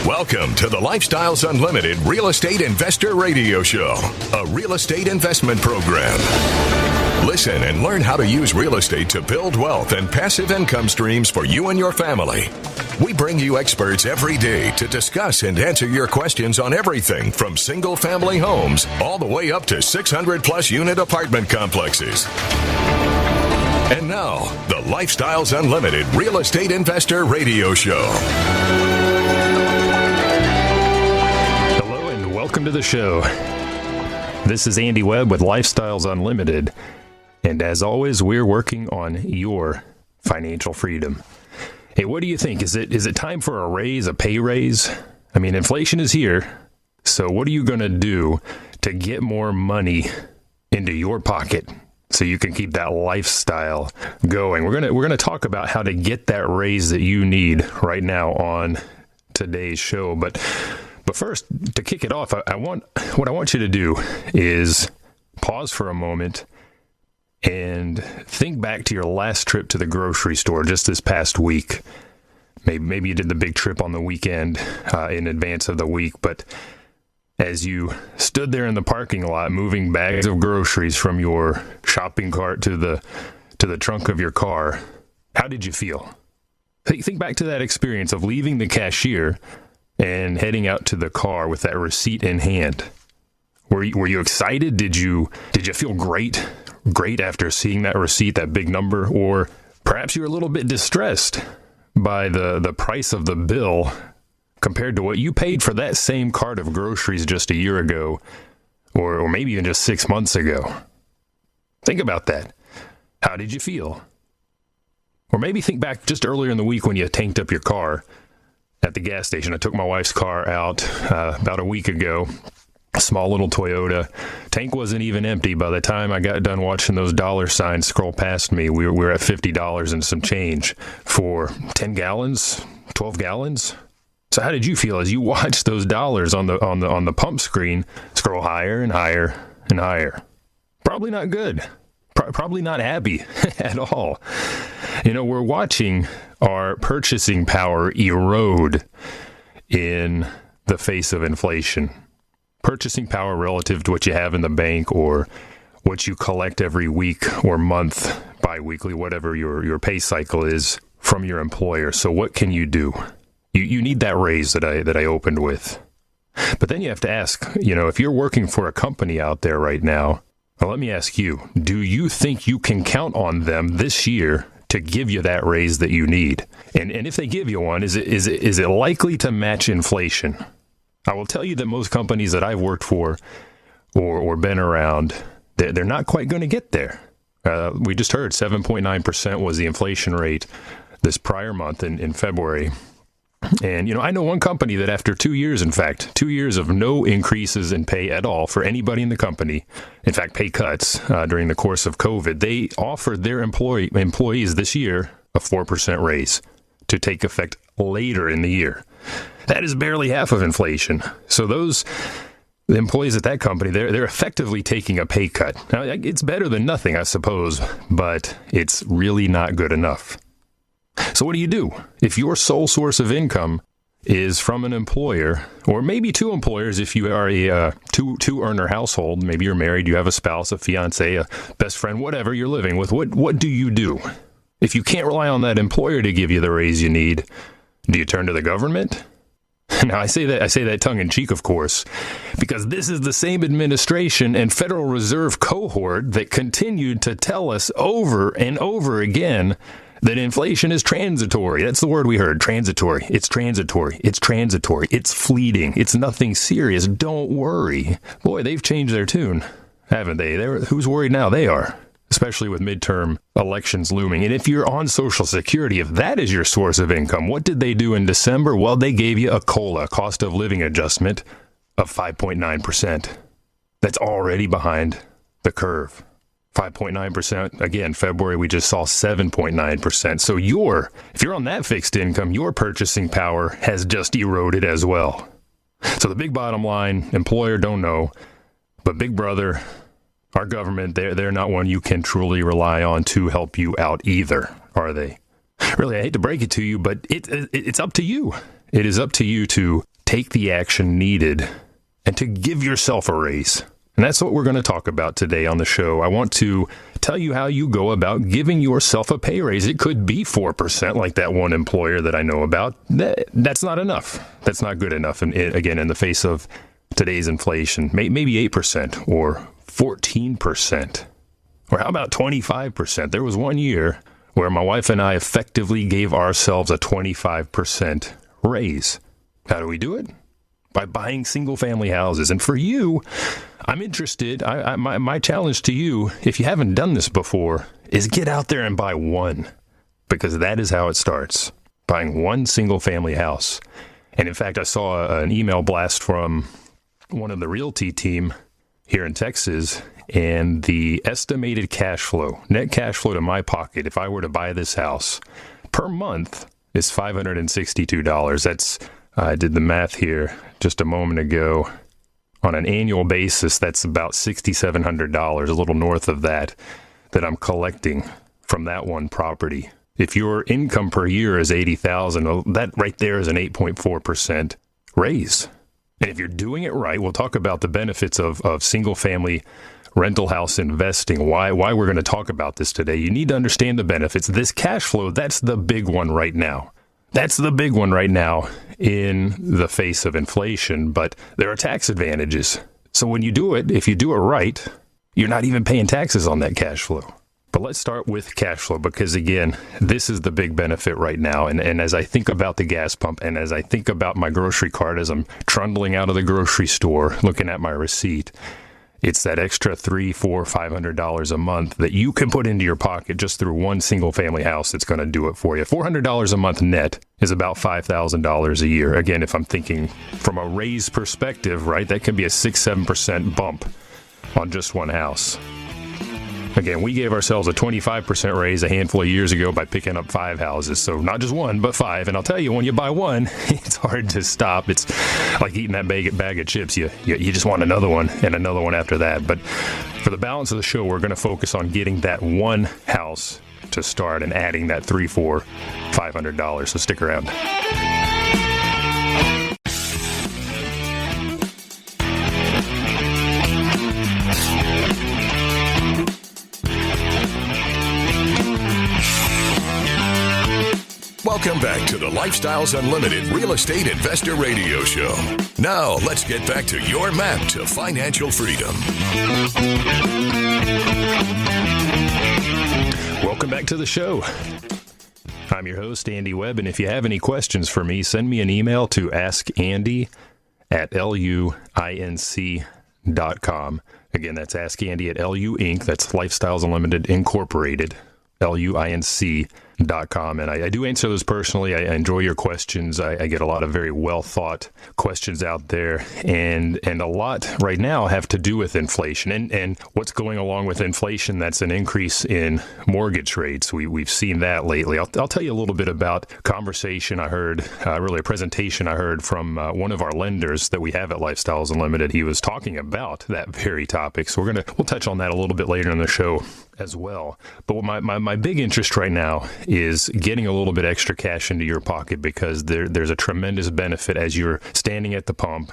Welcome to the Lifestyles Unlimited Real Estate Investor Radio Show, a real estate investment program. Listen and learn how to use real estate to build wealth and passive income streams for you and your family. We bring you experts every day to discuss and answer your questions on everything from single-family homes all the way up to 600-plus unit apartment complexes. And now, the Lifestyles Unlimited Real Estate Investor Radio Show. Hello and welcome to the show. This is Andy Webb with Lifestyles Unlimited. And as always, we're working on your financial freedom. Hey, what do you think? Is it time for a raise, a pay raise? I mean, inflation is here. So what are you going to do to get more money into your pocket so you can keep that lifestyle going? We're going to talk about how to get that raise that you need right now on today's show. But first, to kick it off, what I want you to do is pause for a moment and think back to your last trip to the grocery store just this past week. Maybe you did the big trip on the weekend in advance of the week, but as you stood there in the parking lot moving bags of groceries from your shopping cart to the trunk of your car, how did you feel? Think back to that experience of leaving the cashier and heading out to the car with that receipt in hand. Were you excited? Did you feel great after seeing that receipt, that big number? Or perhaps you were a little bit distressed by the price of the bill compared to what you paid for that same cart of groceries just a year ago, or maybe even just 6 months ago. Think about that. How did you feel? Or maybe think back just earlier in the week when you tanked up your car at the gas station. I took my wife's car out about a week ago. A small little Toyota. Tank wasn't even empty by the time I got done watching those dollar signs scroll past me. We were at $50 and some change for 10 gallons, 12 gallons. So how did you feel as you watched those dollars on the pump screen scroll higher and higher and higher? Probably not good. Probably not happy at all. You know, we're watching our purchasing power erode in the face of inflation. Purchasing power relative to what you have in the bank or what you collect every week or month, bi-weekly, whatever your pay cycle is from your employer. So what can you do? You need that raise that I opened with. But then you have to ask, if you're working for a company out there right now, well, let me ask you, do you think you can count on them this year to give you that raise that you need? And if they give you one, is it likely to match inflation? I will tell you that most companies that I've worked for or been around, they're not quite going to get there. We just heard 7.9% was the inflation rate this prior month in February. And, I know one company that after 2 years, in fact, 2 years of no increases in pay at all for anybody in the company, in fact, pay cuts during the course of COVID, they offered their employees this year a 4% raise to take effect later in the year. That is barely half of inflation. So the employees at that company, they're effectively taking a pay cut. Now, it's better than nothing, I suppose, but it's really not good enough. So what do you do? If your sole source of income is from an employer, or maybe two employers if you are a two-earner household, maybe you're married, you have a spouse, a fiance, a best friend, whatever you're living with, what do you do? If you can't rely on that employer to give you the raise you need, do you turn to the government? Now, I say that tongue-in-cheek, of course, because this is the same administration and Federal Reserve cohort that continued to tell us over and over again that inflation is transitory. That's the word we heard, transitory. It's transitory. It's transitory. It's fleeting. It's nothing serious. Don't worry. Boy, they've changed their tune, haven't they? Who's worried now? They are, especially with midterm elections looming. And if you're on Social Security, if that is your source of income, what did they do in December? Well, they gave you a COLA, cost of living adjustment, of 5.9%. That's already behind the curve. 5.9%. Again, February, we just saw 7.9%. So if you're on that fixed income, your purchasing power has just eroded as well. So the big bottom line, employer don't know, but Big Brother, our government, they're not one you can truly rely on to help you out either, are they? Really, I hate to break it to you, but it's up to you. It is up to you to take the action needed and to give yourself a raise. And that's what we're going to talk about today on the show. I want to tell you how you go about giving yourself a pay raise. It could be 4%, like that one employer that I know about. That's not enough. That's not good enough. And again, in the face of today's inflation, maybe 8% or 14%. Or how about 25%? There was one year where my wife and I effectively gave ourselves a 25% raise. How do we do it? By buying single-family houses. And for you, I'm interested. My challenge to you, if you haven't done this before, is get out there and buy one, because that is how it starts. Buying one single-family house. And in fact, I saw an email blast from one of the realty team here in Texas, and the estimated cash flow, net cash flow to my pocket, if I were to buy this house per month, is $562. That's, I did the math here just a moment ago. On an annual basis, that's about $6,700, a little north of that I'm collecting from that one property. If your income per year is $80,000, well, that right there is an 8.4% raise. And if you're doing it right, we'll talk about the benefits of single-family rental house investing, why we're going to talk about this today. You need to understand the benefits. This cash flow, that's the big one right now. That's the big one right now in the face of inflation, but there are tax advantages. So when you do it, if you do it right, you're not even paying taxes on that cash flow. But let's start with cash flow, because again, this is the big benefit right now. And as I think about the gas pump, and as I think about my grocery cart, as I'm trundling out of the grocery store, looking at my receipt, it's that extra $300, $400, $500 a month that you can put into your pocket just through one single family house that's going to do it for you. $400 a month net is about $5,000 a year. Again, if I'm thinking from a raise perspective, right, that can be a 6-7% bump on just one house. Again, we gave ourselves a 25% raise a handful of years ago by picking up 5 houses. So not just one, but 5. And I'll tell you, when you buy one, it's hard to stop. It's like eating that bag of chips. You just want another one and another one after that. But for the balance of the show, we're going to focus on getting that one house to start and adding that $300, $400, $500. So stick around. Welcome back to the Lifestyles Unlimited Real Estate Investor Radio Show. Now, let's get back to your map to financial freedom. Welcome back to the show. I'm your host, Andy Webb, and if you have any questions for me, send me an email to askandy@luinc.com. Again, that's askandy at LU Inc. That's Lifestyles Unlimited Incorporated, LUINC.com. And I do answer those personally. I enjoy your questions. I get a lot of very well thought questions out there, and a lot right now have to do with inflation and what's going along with inflation. That's an increase in mortgage rates. We've seen that lately. I'll tell you a little bit about conversation I heard, really a presentation I heard from one of our lenders that we have at Lifestyles Unlimited. He was talking about that very topic. So we'll touch on that a little bit later in the show as well. But my big interest right now is getting a little bit extra cash into your pocket, because there's a tremendous benefit as you're standing at the pump,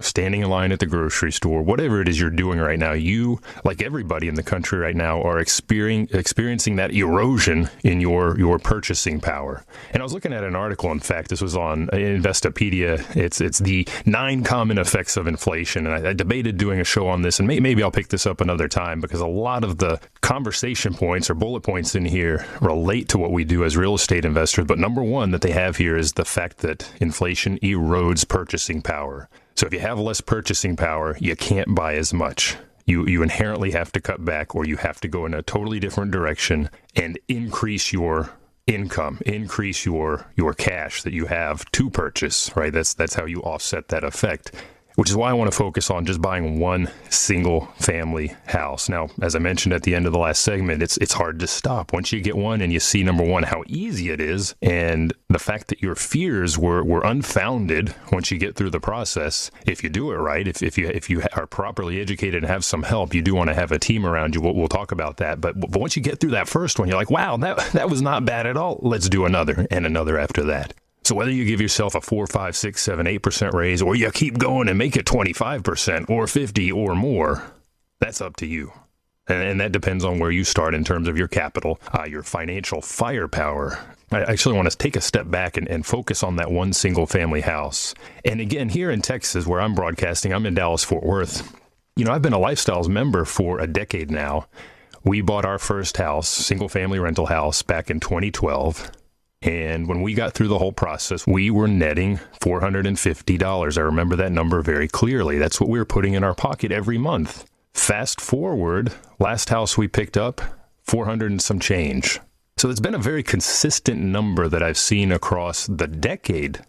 standing in line at the grocery store, whatever it is you're doing right now. You, like everybody in the country right now, are experiencing that erosion in your purchasing power. And I was looking at an article, in fact, this was on Investopedia. It's the 9 common effects of inflation. And I debated doing a show on this, and maybe I'll pick this up another time, because a lot of the conversation points or bullet points in here relate to what we do as real estate investors. But number one that they have here is the fact that inflation erodes purchasing power. So if you have less purchasing power, you can't buy as much. You inherently have to cut back, or you have to go in a totally different direction and increase your income, increase your cash that you have to purchase, right? That's how you offset that effect, which is why I want to focus on just buying one single family house. Now, as I mentioned at the end of the last segment, it's hard to stop. Once you get one and you see, number one, how easy it is, and the fact that your fears were unfounded once you get through the process. If you do it right, if you are properly educated and have some help, you do want to have a team around you. We'll talk about that. But once you get through that first one, you're like, wow, that was not bad at all. Let's do another and another after that. So whether you give yourself a 4, 5, 6, 7, 8% raise, or you keep going and make it 25% or 50 or more, that's up to you. And that depends on where you start in terms of your capital, your financial firepower. I actually want to take a step back and focus on that one single family house. And again, here in Texas, where I'm broadcasting, I'm in Dallas, Fort Worth. I've been a Lifestyles member for a decade now. We bought our first house, single family rental house, back in 2012. And when we got through the whole process, we were netting $450. I remember that number very clearly. That's what we were putting in our pocket every month. Fast forward, last house we picked up, 400 and some change. So it's been a very consistent number that I've seen across the decade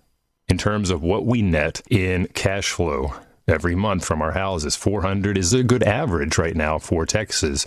in terms of what we net in cash flow every month from our houses. 400 is a good average right now for Texas.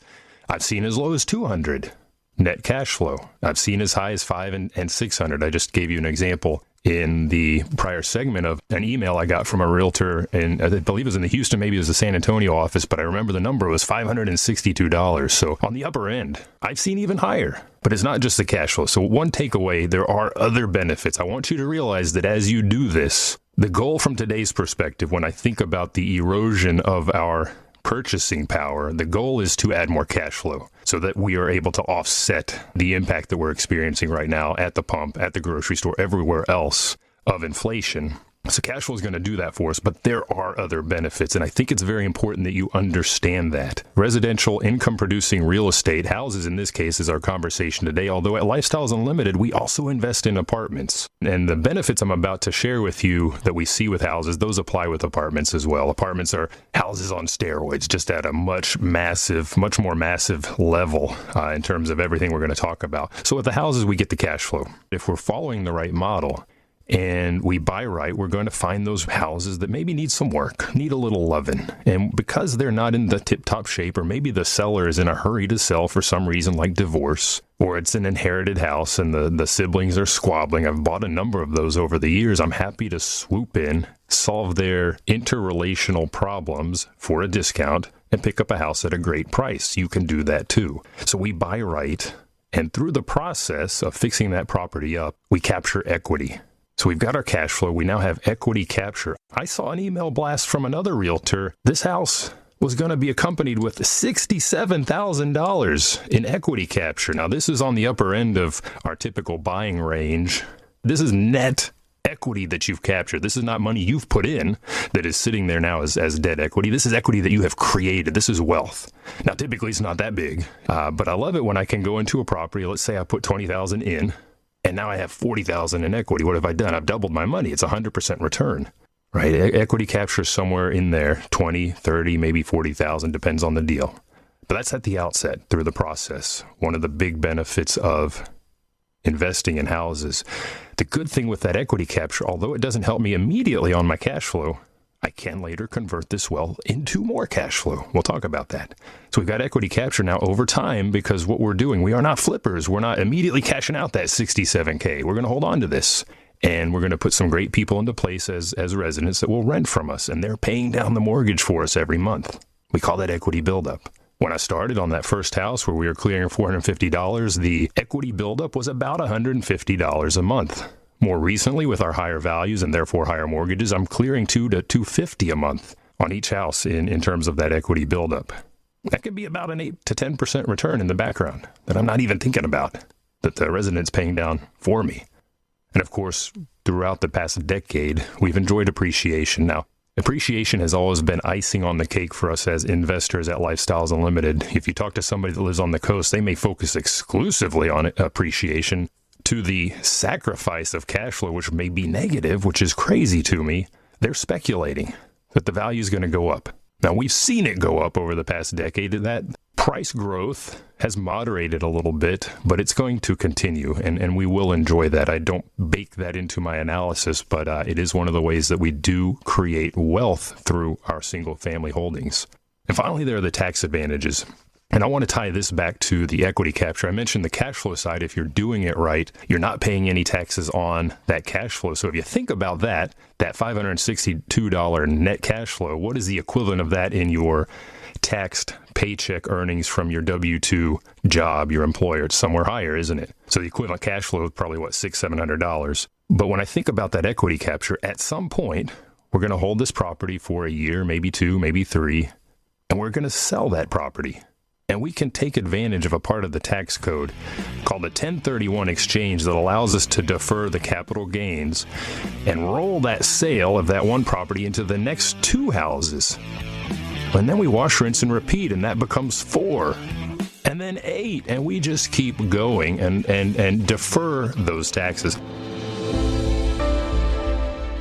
I've seen as low as 200 net cash flow. I've seen as high as 500 and 600. I just gave you an example in the prior segment of an email I got from a realtor, and I believe it was in the Houston, maybe it was the San Antonio office, but I remember the number was $562. So on the upper end, I've seen even higher, but it's not just the cash flow. So one takeaway, there are other benefits. I want you to realize that as you do this, the goal from today's perspective, when I think about the erosion of our purchasing power, the goal is to add more cash flow so that we are able to offset the impact that we're experiencing right now at the pump, at the grocery store, everywhere else of inflation. So cash flow is going to do that for us, but there are other benefits, and I think it's very important that you understand that. Residential income-producing real estate, houses in this case, is our conversation today, although at Lifestyles Unlimited, we also invest in apartments. And the benefits I'm about to share with you that we see with houses, those apply with apartments as well. Apartments are houses on steroids, just at a much more massive level in terms of everything we're going to talk about. So with the houses, we get the cash flow. If we're following the right model, and we buy right, we're going to find those houses that maybe need some work, need a little loving. And because they're not in the tip-top shape, or maybe the seller is in a hurry to sell for some reason like divorce, or it's an inherited house and the siblings are squabbling. I've bought a number of those over the years. I'm happy to swoop in, solve their interrelational problems for a discount, and pick up a house at a great price. You can do that too. So we buy right, and through the process of fixing that property up, we capture equity. So we've got our cash flow. We now have equity capture. I saw an email blast from another realtor. This house was going to be accompanied with $67,000 in equity capture. Now, this is on the upper end of our typical buying range. This is net equity that you've captured. This is not money you've put in that is sitting there now as debt equity. This is equity that you have created. This is wealth. Now, typically, it's not that big, but I love it when I can go into a property. Let's say I put $20,000 in. And now I have $40,000 in equity. What have I done? I've doubled my money. It's 100% return, right? Equity capture is somewhere in there, 20, 30, maybe 40,000, depends on the deal. But that's at the outset through the process. One of the big benefits of investing in houses. The good thing with that equity capture, although it doesn't help me immediately on my cash flow, I can later convert this well into more cash flow. We'll talk about that. So we've got equity capture now over time, because what we're doing, we are not flippers. We're not immediately cashing out that $67K. We're going to hold on to this, and we're going to put some great people into place as residents that will rent from us, and they're paying down the mortgage for us every month. We call that equity buildup. When I started on that first house where we were clearing $450, the equity buildup was about $150 a month. More recently, with our higher values and therefore higher mortgages, I'm clearing $200 to $250 a month on each house in terms of that equity buildup. That could be about an 8 to 10% return in the background that I'm not even thinking about, that the resident's paying down for me. And of course, throughout the past decade, we've enjoyed appreciation. Now, appreciation has always been icing on the cake for us as investors at Lifestyles Unlimited. If you talk to somebody that lives on the coast, they may focus exclusively on appreciation, to the sacrifice of cash flow, which may be negative, which is crazy to me. They're speculating that the value is going to go up. Now, we've seen it go up over the past decade. That price growth has moderated a little bit, but it's going to continue, and we will enjoy that. I don't bake that into my analysis, but it is one of the ways that we do create wealth through our single-family holdings. And finally, there are the tax advantages. And I want to tie this back to the equity capture. I mentioned the cash flow side. If you're doing it right, you're not paying any taxes on that cash flow. So if you think about that $562 net cash flow, what is the equivalent of that in your taxed paycheck earnings from your W-2 job, your employer? It's somewhere higher, isn't it? So the equivalent cash flow is probably, $600-700. But when I think about that equity capture, at some point, we're going to hold this property for a year, maybe 2, maybe 3, and we're going to sell that property. And we can take advantage of a part of the tax code called a 1031 exchange that allows us to defer the capital gains and roll that sale of that one property into the next 2 houses. And then we wash, rinse, and repeat, and that becomes 4. And then 8, and we just keep going and defer those taxes.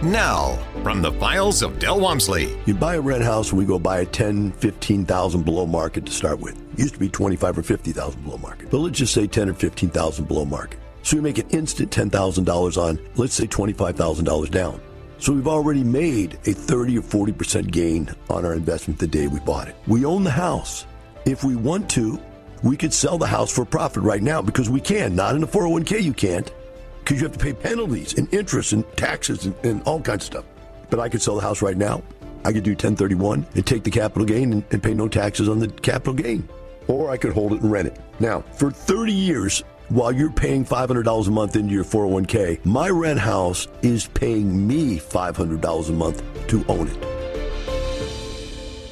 Now, from the files of Del Walmsley. You buy a rent house and we go buy a 10, 15,000 below market to start with. It used to be 25 or 50,000 below market. But let's just say 10 or 15,000 below market. So we make an instant $10,000 on, let's say $25,000 down. So we've already made a 30 or 40% gain on our investment the day we bought it. We own the house. If we want to, we could sell the house for a profit right now because we can. Not in a 401k you can't, because you have to pay penalties and interest and taxes and all kinds of stuff. But I could sell the house right now. I could do 1031 and take the capital gain and pay no taxes on the capital gain. Or I could hold it and rent it. Now, for 30 years, while you're paying $500 a month into your 401k, my rent house is paying me $500 a month to own it.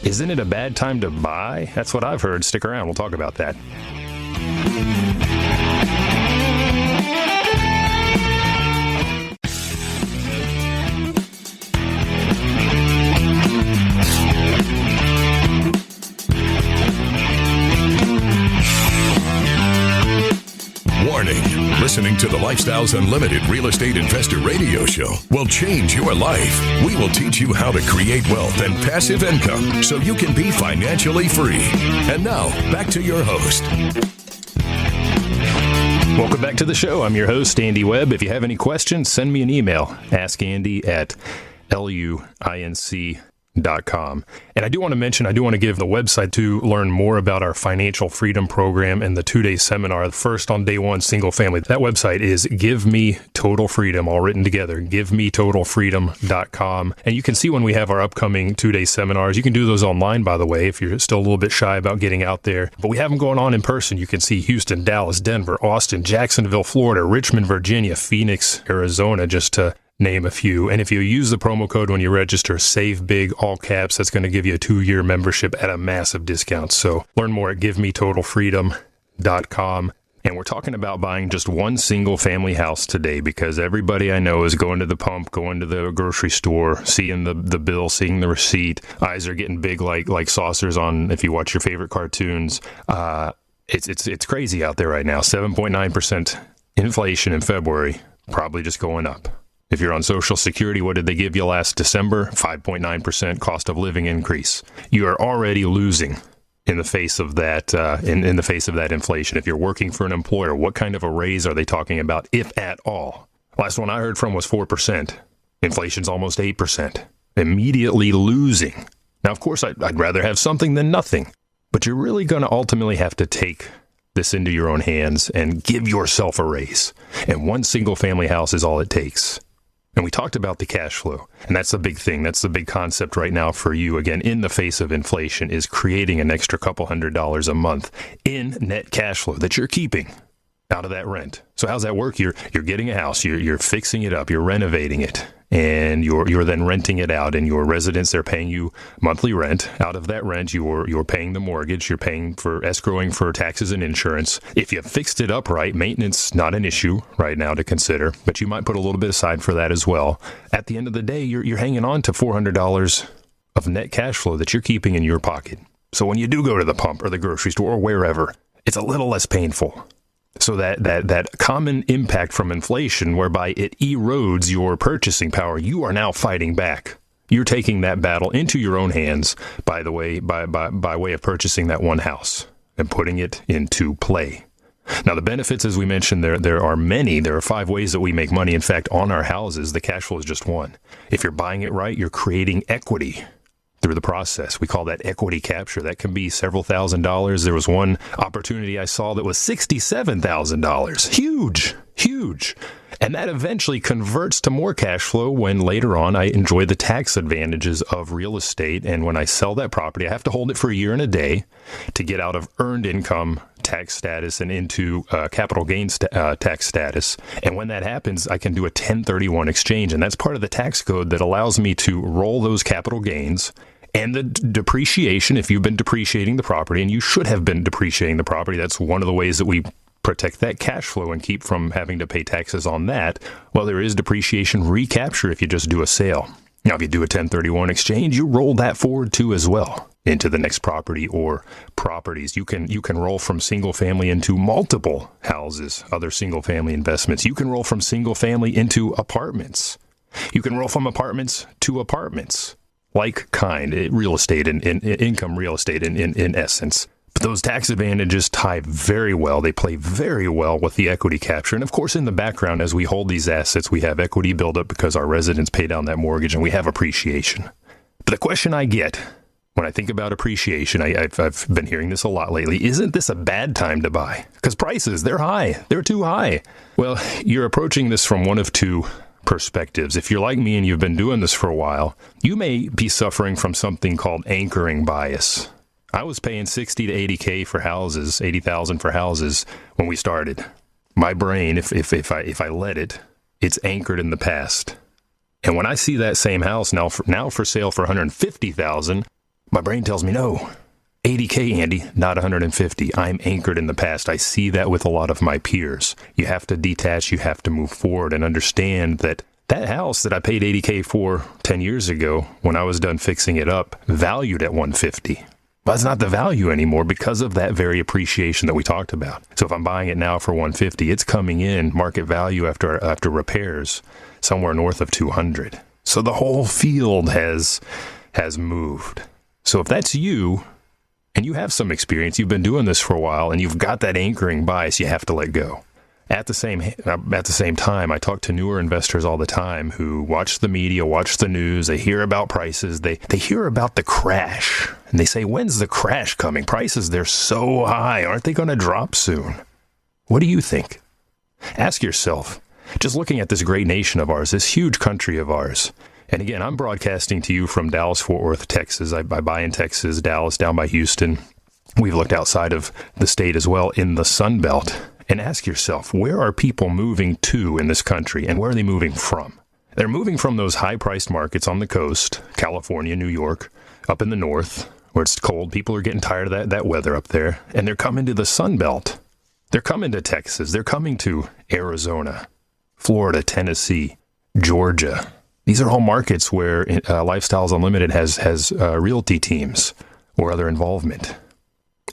Isn't it a bad time to buy? That's what I've heard. Stick around. We'll talk about that. Warning, listening to the Lifestyles Unlimited Real Estate Investor Radio Show will change your life. We will teach you how to create wealth and passive income so you can be financially free. And now, back to your host. Welcome back to the show. I'm your host, Andy Webb. If you have any questions, send me an email. AskAndy at luinc.com. And I do want to give the website to learn more about our financial freedom program and the 2-day seminar. First on day 1, single family. That website is Give Me Total Freedom, all written together, givemetotalfreedom.com. And you can see when we have our upcoming 2-day seminars. You can do those online, by the way, if you're still a little bit shy about getting out there. But we have them going on in person. You can see Houston, Dallas, Denver, Austin, Jacksonville, Florida, Richmond, Virginia, Phoenix, Arizona, just to name a few. And if you use the promo code when you register, Save Big, all caps, that's going to give you a 2-year membership at a massive discount. So learn more at givemetotalfreedom.com. And we're talking about buying just one single family house today because everybody I know is going to the pump, going to the grocery store, seeing the bill, seeing the receipt. Eyes are getting big like saucers on, if you watch your favorite cartoons. It's crazy out there right now. 7.9% inflation in February, probably just going up. If you're on Social Security, what did they give you last December? 5.9% cost of living increase. You are already losing in the face of that, in the face of that inflation. If you're working for an employer, what kind of a raise are they talking about, if at all? Last one I heard from was 4%. Inflation's almost 8%. Immediately losing. Now, of course, I'd rather have something than nothing. But you're really going to ultimately have to take this into your own hands and give yourself a raise. And one single family house is all it takes. And we talked about the cash flow, and that's the big thing. That's the big concept right now for you, again, in the face of inflation, is creating an extra couple $100 a month in net cash flow that you're keeping out of that rent. So how's that work? You're getting a house, you're fixing it up, you're renovating it, and you're then renting it out. And your residents, they're paying you monthly rent. Out of that rent, you're paying the mortgage, you're paying for escrowing for taxes and insurance. If you fixed it up right, maintenance not an issue right now to consider, but you might put a little bit aside for that as well. At the end of the day, you're hanging on to $400 of net cash flow that you're keeping in your pocket. So when you do go to the pump or the grocery store or wherever, it's a little less painful. So that common impact from inflation, whereby it erodes your purchasing power, you are now fighting back. You're taking that battle into your own hands, by the way, by way of purchasing that one house and putting it into play. Now, the benefits, as we mentioned, there are many. There are 5 ways that we make money. In fact, on our houses, the cash flow is just one. If you're buying it right, you're creating equity through the process. We call that equity capture. That can be several $1,000s. There was one opportunity I saw that was $67,000. Huge. huge. And that eventually converts to more cash flow when later on I enjoy the tax advantages of real estate. And when I sell that property, I have to hold it for a year and a day to get out of earned income tax status and into capital gains tax status. And when that happens, I can do a 1031 exchange. And that's part of the tax code that allows me to roll those capital gains and the depreciation, if you've been depreciating the property, and you should have been depreciating the property. That's one of the ways that we protect that cash flow and keep from having to pay taxes on that. Well, there is depreciation recapture if you just do a sale. Now, if you do a 1031 exchange, you roll that forward too as well into the next property or properties. You can roll from single family into multiple houses, other single family investments. You can roll from single family into apartments. You can roll from apartments to apartments. Like kind, real estate and income real estate in essence. But those tax advantages tie very well. They play very well with the equity capture. And of course, in the background, as we hold these assets, we have equity buildup because our residents pay down that mortgage and we have appreciation. But the question I get when I think about appreciation, I've been hearing this a lot lately, isn't this a bad time to buy? Because prices, they're high. They're too high. Well, you're approaching this from one of two perspectives. If you're like me and you've been doing this for a while, you may be suffering from something called anchoring bias. I was paying 60 to 80K for houses, 80,000 for houses when we started. My brain, if I let it, it's anchored in the past. And when I see that same house now for sale for 150,000, my brain tells me no. 80K, Andy, not 150. I'm anchored in the past. I see that with a lot of my peers. You have to detach, you have to move forward and understand that that house that I paid 80K for 10 years ago, when I was done fixing it up, valued at 150. But it's not the value anymore because of that very appreciation that we talked about. So if I'm buying it now for 150, it's coming in market value after repairs somewhere north of 200. So the whole field has moved. So if that's you, and you have some experience, you've been doing this for a while, and you've got that anchoring bias, you have to let go. At the same time, I talk to newer investors all the time who watch the media, watch the news, they hear about prices, they hear about the crash, and they say, when's the crash coming? Prices, they're so high, aren't they going to drop soon? What do you think? Ask yourself, just looking at this great nation of ours, this huge country of ours, and again, I'm broadcasting to you from Dallas-Fort Worth, Texas. I buy in Texas, Dallas, down by Houston. We've looked outside of the state as well in the Sun Belt. And ask yourself, where are people moving to in this country, and where are they moving from? They're moving from those high-priced markets on the coast, California, New York, up in the north, where it's cold. People are getting tired of that weather up there, and they're coming to the Sun Belt. They're coming to Texas. They're coming to Arizona, Florida, Tennessee, Georgia. These are all markets where Lifestyles Unlimited has realty teams or other involvement.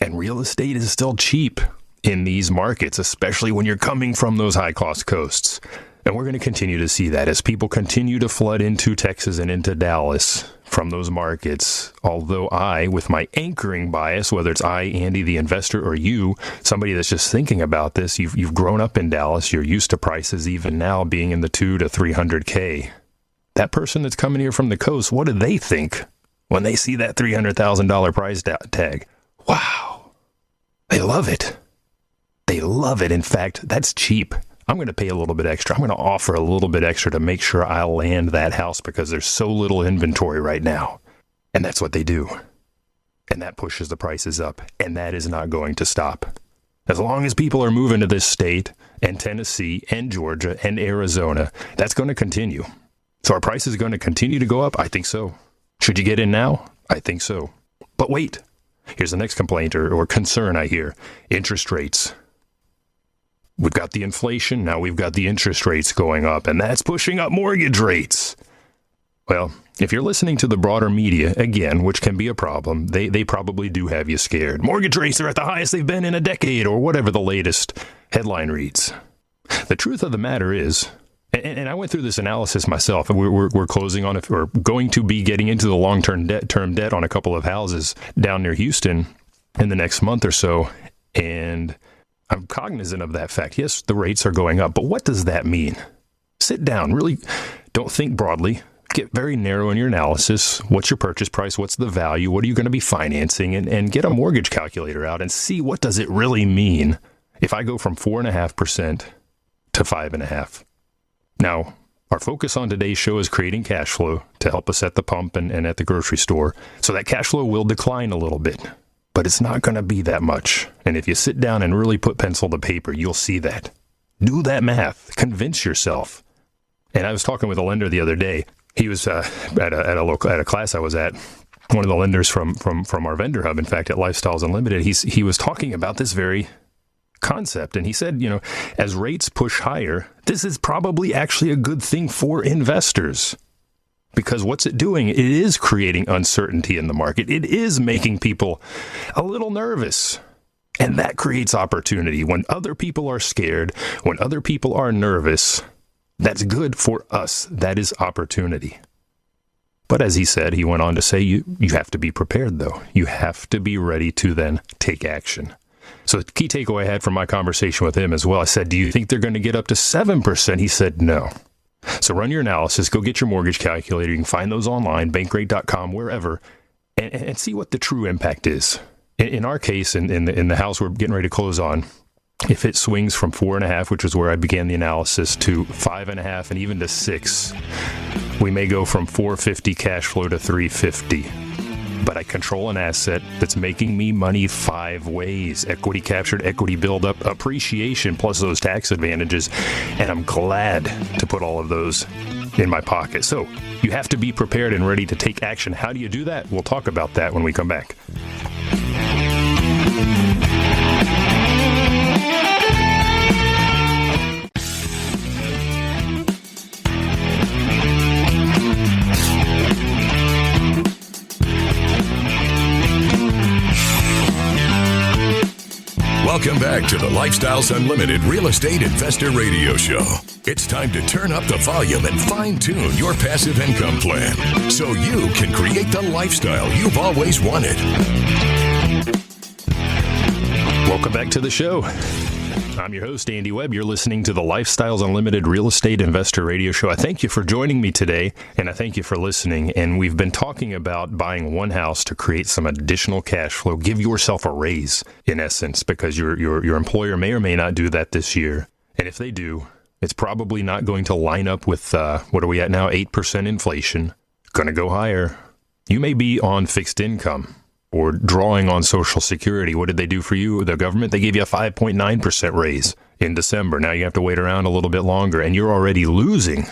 And real estate is still cheap in these markets, especially when you're coming from those high-cost coasts. And we're going to continue to see that as people continue to flood into Texas and into Dallas from those markets. Although I, with my anchoring bias, whether it's I, Andy, the investor, or you, somebody that's just thinking about this, you've grown up in Dallas, you're used to prices even now being in the 200 to 300K. That person that's coming here from the coast, what do they think when they see that $300,000 price tag? Wow. They love it. They love it. In fact, that's cheap. I'm going to pay a little bit extra. I'm going to offer a little bit extra to make sure I land that house because there's so little inventory right now. And that's what they do. And that pushes the prices up. And that is not going to stop. As long as people are moving to this state and Tennessee and Georgia and Arizona, that's going to continue. So are prices going to continue to go up? I think so. Should you get in now? I think so. But wait. Here's the next complaint or concern I hear. Interest rates. We've got the inflation, now we've got the interest rates going up, and that's pushing up mortgage rates. Well, if you're listening to the broader media, again, which can be a problem, they probably do have you scared. Mortgage rates are at the highest they've been in a decade, or whatever the latest headline reads. The truth of the matter is, and I went through this analysis myself, and we're closing on it, or going to be getting into the long-term debt on a couple of houses down near Houston in the next month or so, and I'm cognizant of that fact. Yes, the rates are going up, but what does that mean? Sit down, really don't think broadly. Get very narrow in your analysis. What's your purchase price? What's the value? What are you going to be financing? And get a mortgage calculator out and see what does it really mean if I go from 4.5% to 5.5. Now, our focus on today's show is creating cash flow to help us at the pump and at the grocery store. So that cash flow will decline a little bit, but it's not going to be that much. And if you sit down and really put pencil to paper, you'll see that. Do that math. Convince yourself. And I was talking with a lender the other day. He was at a class I was at. One of the lenders from our vendor hub, in fact, at Lifestyles Unlimited. He was talking about this very concept, and he said, as rates push higher, this is probably actually a good thing for investors, because what's it doing? It is creating uncertainty in the market. It is making people a little nervous, and that creates opportunity. When other people are scared, when other people are nervous, that's good for us. That is opportunity. But as he said, he went on to say, you have to be prepared, though. You have to be ready to then take action. So the key takeaway I had from my conversation with him as well, I said, do you think they're going to get up to 7%? He said, no. So run your analysis, go get your mortgage calculator. You can find those online, bankrate.com, wherever, and see what the true impact is. In our case, in the house we're getting ready to close on, if it swings from 4.5, which is where I began the analysis, to 5.5 and even to 6, we may go from 450 cash flow to 350. But I control an asset that's making me money 5 ways: equity captured, equity buildup, appreciation, plus those tax advantages. And I'm glad to put all of those in my pocket. So you have to be prepared and ready to take action. How do you do that? We'll talk about that when we come back. Welcome back to the Lifestyles Unlimited Real Estate Investor Radio Show. It's time to turn up the volume and fine-tune your passive income plan so you can create the lifestyle you've always wanted. Welcome back to the show. I'm your host, Andy Webb. You're listening to the Lifestyles Unlimited Real Estate Investor Radio Show. I thank you for joining me today, and I thank you for listening. And we've been talking about buying one house to create some additional cash flow. Give yourself a raise, in essence, because your employer may or may not do that this year. And if they do, it's probably not going to line up with, what are we at now, 8% inflation. Going to go higher. You may be on fixed income or drawing on Social Security. What did they do for you? The government, they gave you a 5.9% raise in December. Now you have to wait around a little bit longer, and you're already losing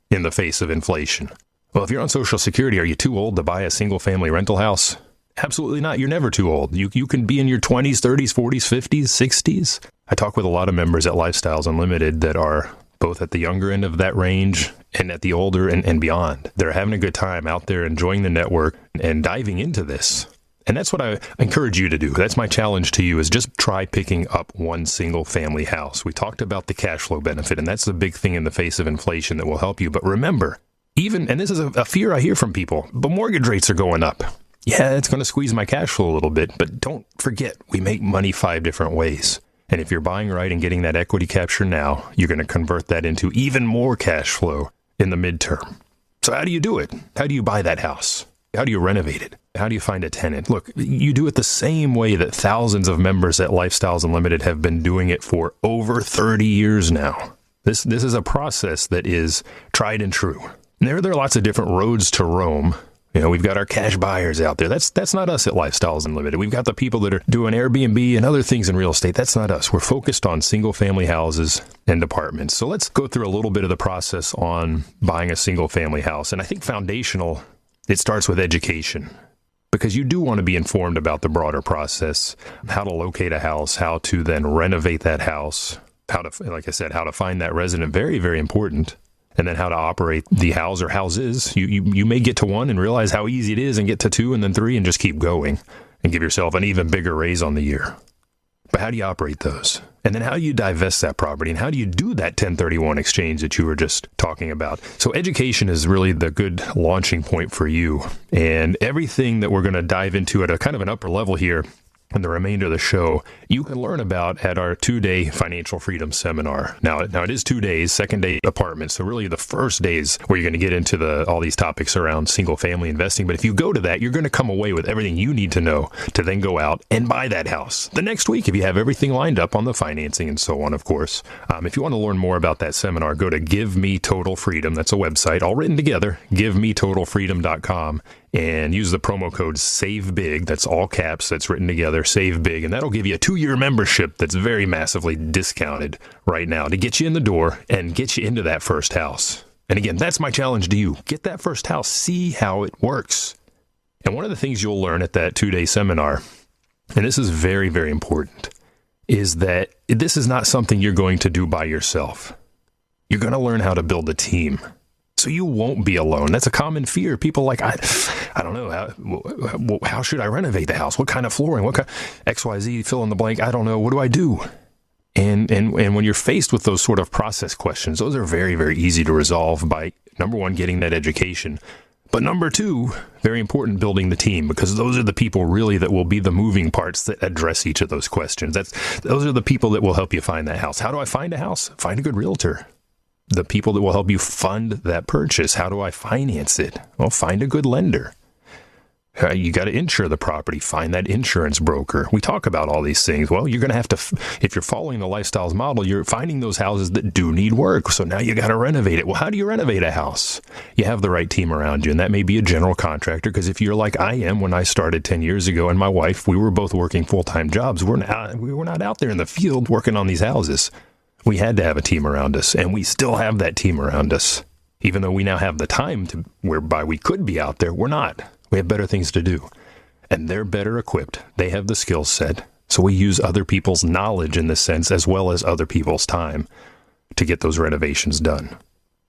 in the face of inflation. Well, if you're on Social Security, are you too old to buy a single-family rental house? Absolutely not. You're never too old. You can be in your 20s, 30s, 40s, 50s, 60s. I talk with a lot of members at Lifestyles Unlimited that are both at the younger end of that range and at the older and beyond. They're having a good time out there enjoying the network and diving into this. And that's what I encourage you to do. That's my challenge to you, is just try picking up one single family house. We talked about the cash flow benefit, and that's the big thing in the face of inflation that will help you. But remember, and this is a fear I hear from people, but mortgage rates are going up. Yeah, it's going to squeeze my cash flow a little bit, but don't forget, we make money 5 different ways. And if you're buying right and getting that equity capture now, you're going to convert that into even more cash flow in the midterm. So how do you do it? How do you buy that house? How do you renovate it? How do you find a tenant? Look, you do it the same way that thousands of members at Lifestyles Unlimited have been doing it for over 30 years now. This is a process that is tried and true. And there are lots of different roads to Rome. We've got our cash buyers out there. That's not us at Lifestyles Unlimited. We've got the people that are doing Airbnb and other things in real estate. That's not us. We're focused on single-family houses and apartments. So let's go through a little bit of the process on buying a single-family house. And I think foundational, it starts with education, because you do want to be informed about the broader process, how to locate a house, how to then renovate that house, how to, like I said, how to find that resident, very, very important, and then how to operate the house or houses. You may get to 1 and realize how easy it is, and get to 2 and then 3 and just keep going and give yourself an even bigger raise on the year. But how do you operate those? And then how do you divest that property? And how do you do that 1031 exchange that you were just talking about? So education is really the good launching point for you. And everything that we're going to dive into at a kind of an upper level here and the remainder of the show, you can learn about at our 2-day financial freedom seminar. Now it is 2 days, second day apartment. So really the first days where you're going to get into all these topics around single family investing. But if you go to that, you're going to come away with everything you need to know to then go out and buy that house the next week if you have everything lined up on the financing and so on, of course. If you want to learn more about that seminar, go to Give Me Total Freedom. That's a website all written together, givemetotalfreedom.com. And use the promo code SAVEBIG, that's all caps, that's written together, SAVEBIG, and that'll give you a 2-year membership that's very massively discounted right now to get you in the door and get you into that first house. And again, that's my challenge to you. Get that first house, see how it works. And one of the things you'll learn at that 2-day seminar, and this is very, very important, is that this is not something you're going to do by yourself. You're going to learn how to build a team. So you won't be alone. That's a common fear. People like, I don't know, how should I renovate the house? What kind of flooring? What kind XYZ, fill in the blank? I don't know. What do I do? And when you're faced with those sort of process questions, those are very, very easy to resolve by, number one, getting that education. But number two, very important, building the team, because those are the people really that will be the moving parts that address each of those questions. Those are the people that will help you find that house. How do I find a house? Find a good realtor. The people that will help you fund that purchase. How do I finance it? Well, find a good lender. You got to insure the property. Find that insurance broker. We talk about all these things. Well, you're going to have to, if you're following the Lifestyles model, you're finding those houses that do need work. So now you got to renovate it. Well, how do you renovate a house? You have the right team around you, and that may be a general contractor, because if you're like I am when I started 10 years ago, and my wife, we were both working full-time jobs. We were not out there in the field working on these houses. We had to have a team around us, and we still have that team around us. Even though we now have the time to whereby we could be out there, we're not. We have better things to do, and they're better equipped. They have the skill set, so we use other people's knowledge in this sense, as well as other people's time, to get those renovations done.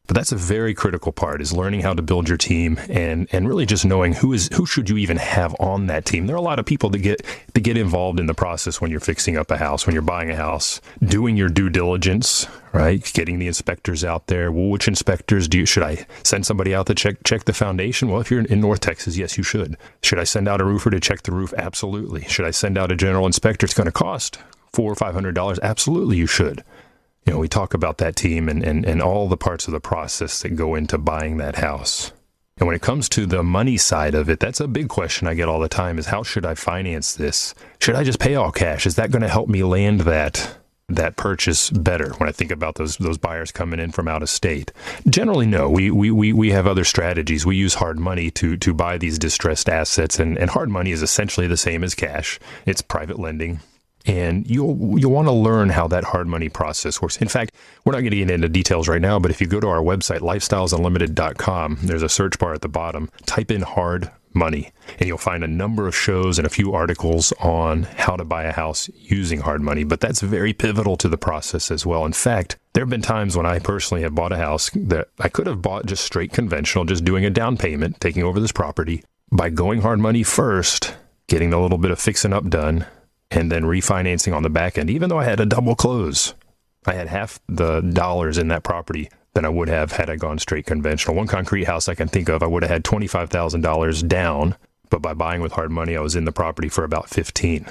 But that's a very critical part, is learning how to build your team and really just knowing who should you even have on that team. There are a lot of people that get involved in the process when you're fixing up a house, when you're buying a house, doing your due diligence, right? Getting the inspectors out there. Well, which inspectors should I send somebody out to check the foundation? Well, if you're in North Texas, yes, you should. Should I send out a roofer to check the roof? Absolutely. Should I send out a general inspector? It's going to cost $400 or $500. Absolutely, you should. You know, we talk about that team and all the parts of the process that go into buying that house. And when it comes to the money side of it, that's a big question I get all the time, is how should I finance this? Should I just pay all cash? Is that going to help me land that purchase better when I think about those buyers coming in from out of state? Generally, no. We have other strategies. We use hard money to buy these distressed assets, and hard money is essentially the same as cash. It's private lending. And you'll want to learn how that hard money process works. In fact, we're not going to get into details right now, but if you go to our website, lifestylesunlimited.com, there's a search bar at the bottom. Type in hard money, and you'll find a number of shows and a few articles on how to buy a house using hard money. But that's very pivotal to the process as well. In fact, there have been times when I personally have bought a house that I could have bought just straight conventional, just doing a down payment, taking over this property, by going hard money first, getting a little bit of fixing up done, and then refinancing on the back end. Even though I had a double close, I had half the dollars in that property than I would have had I gone straight conventional. One concrete house I can think of, I would have had $25,000 down, but by buying with hard money, I was in the property for about 15.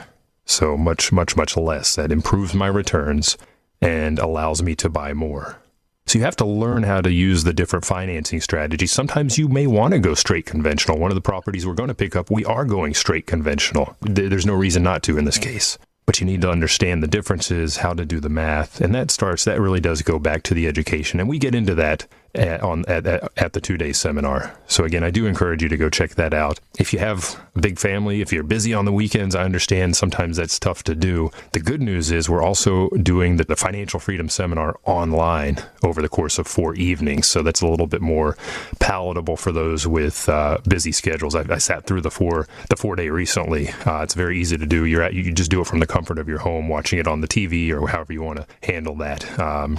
So much, much, much less. That improves my returns and allows me to buy more. So you have to learn how to use the different financing strategies. Sometimes you may want to go straight conventional. One of the properties we're going to pick up, we are going straight conventional. There's no reason not to in this case. But you need to understand the differences, how to do the math. And that really does go back to the education. And we get into that at the 2-day seminar. So again, I do encourage you to go check that out. If you have a big family, if you're busy on the weekends, I understand sometimes that's tough to do. The good news is we're also doing the Financial Freedom Seminar online over the course of 4 evenings. So that's a little bit more palatable for those with busy schedules. I sat through the 4-day recently. It's very easy to do. You just do it from the comfort of your home, watching it on the TV or however you want to handle that.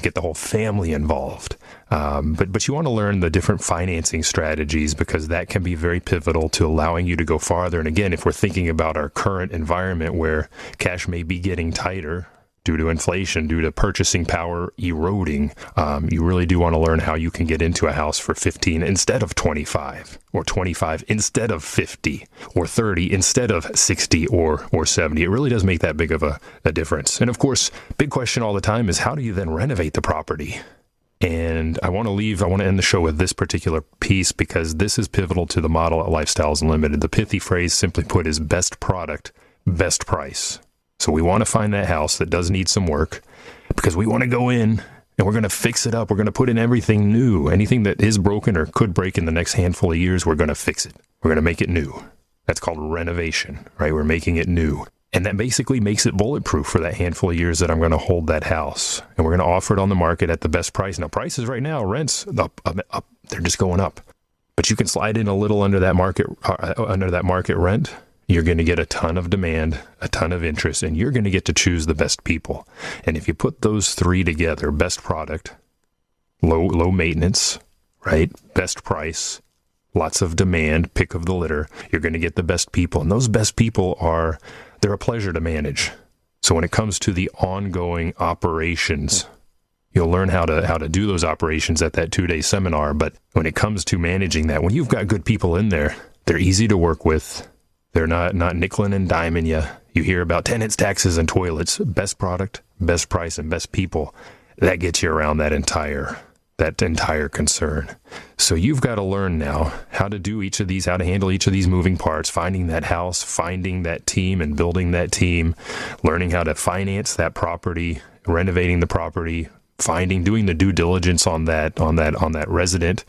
Get the whole family involved. But you want to learn the different financing strategies, because that can be very pivotal to allowing you to go farther. And again, if we're thinking about our current environment where cash may be getting tighter, due to inflation, due to purchasing power eroding. You really do want to learn how you can get into a house for 15 instead of 25, or 25 instead of 50, or 30 instead of 60 or 70. It really does make that big of a difference. And of course, big question all the time is, how do you then renovate the property? And I want to end the show with this particular piece, because this is pivotal to the model at Lifestyles Unlimited. The pithy phrase, simply put, is best product, best price. So we want to find that house that does need some work, because we want to go in and we're going to fix it up. We're going to put in everything new. Anything that is broken or could break in the next handful of years, we're going to fix it. We're going to make it new. That's called renovation, right? We're making it new. And that basically makes it bulletproof for that handful of years that I'm going to hold that house. And we're going to offer it on the market at the best price. Now, prices right now, rents, up, they're just going up. But you can slide in a little under that market rent. You're going to get a ton of demand, a ton of interest, and you're going to get to choose the best people. And if you put those three together, best product, low maintenance, right? Best price, lots of demand, pick of the litter, you're going to get the best people. And those best people they're a pleasure to manage. So when it comes to the ongoing operations, you'll learn how to do those operations at that 2-day seminar. But when it comes to managing that, when you've got good people in there, they're easy to work with. They're not nickeling and diming you. You hear about tenants, taxes, and toilets. Best product, best price, and best people. That gets you around that entire concern. So you've got to learn now how to do each of these, how to handle each of these moving parts, finding that house, finding that team and building that team, learning how to finance that property, renovating the property, doing the due diligence on that resident,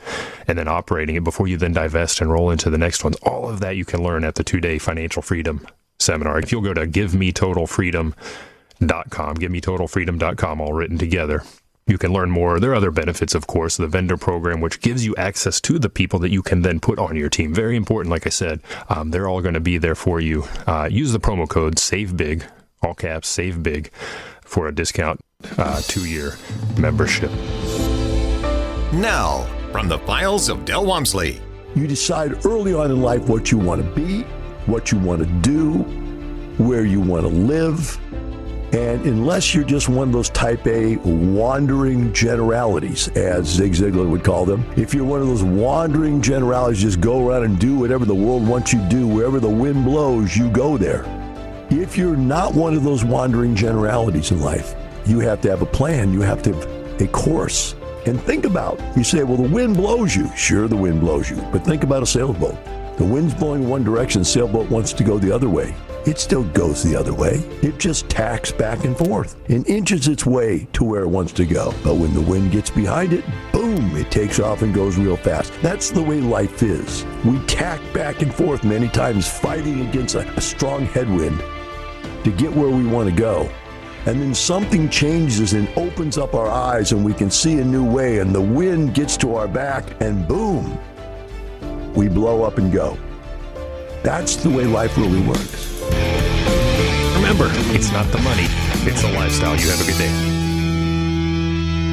and then operating it before you then divest and roll into the next ones. All of that you can learn at the 2-day Financial Freedom Seminar. If you'll go to givemetotalfreedom.com, givemetotalfreedom.com, all written together, you can learn more. There are other benefits, of course, the vendor program, which gives you access to the people that you can then put on your team. Very important, like I said. They're all going to be there for you. Use the promo code SAVEBIG, all caps, SAVEBIG, for a discount 2-year membership. Now, from the files of Del Walmsley. You decide early on in life what you want to be, what you want to do, where you want to live. And unless you're just one of those type A wandering generalities, as Zig Ziglar would call them, if you're one of those wandering generalities, just go around and do whatever the world wants you to do, wherever the wind blows, you go there. If you're not one of those wandering generalities in life, you have to have a plan. You have to have a course. And think about, you say, well, the wind blows you. Sure, the wind blows you. But think about a sailboat. The wind's blowing one direction, the sailboat wants to go the other way. It still goes the other way. It just tacks back and forth and inches its way to where it wants to go. But when the wind gets behind it, boom, it takes off and goes real fast. That's the way life is. We tack back and forth many times, fighting against a strong headwind to get where we want to go. And then something changes and opens up our eyes and we can see a new way, and the wind gets to our back and boom, we blow up and go. That's the way life really works. Remember, it's not the money, it's the lifestyle. You have a good day.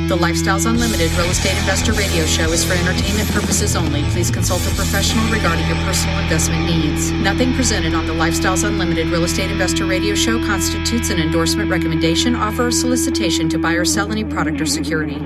The Lifestyles Unlimited Real Estate Investor Radio Show is for entertainment purposes only. Please consult a professional regarding your personal investment needs. Nothing presented on the Lifestyles Unlimited Real Estate Investor Radio Show constitutes an endorsement, recommendation, offer, or solicitation to buy or sell any product or security.